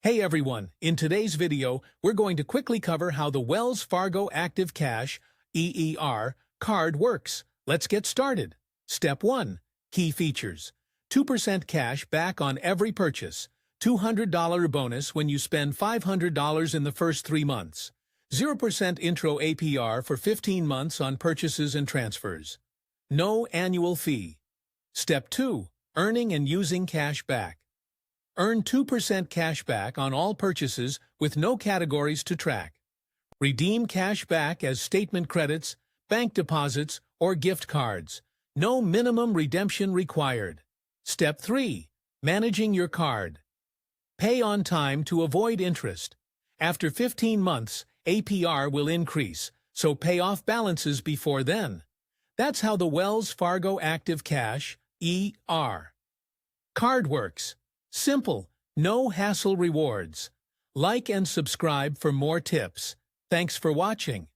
Hey everyone, in today's video, we're going to quickly cover how the Wells Fargo Active Cash EER card works. Let's get started. Step 1. Key features. 2% cash back on every purchase. $200 bonus when you spend $500 in the first 3 months. 0% intro APR for 15 months on purchases and transfers. No annual fee. Step 2. Earning and using cash back. Earn 2% cash back on all purchases with no categories to track. Redeem cash back as statement credits, bank deposits, or gift cards. No minimum redemption required. Step 3. Managing your card. Pay on time to avoid interest. After 15 months, APR will increase, so pay off balances before then. That's how the Wells Fargo Active Cash ER card works. Simple, no hassle rewards. Like and subscribe for more tips. Thanks for watching.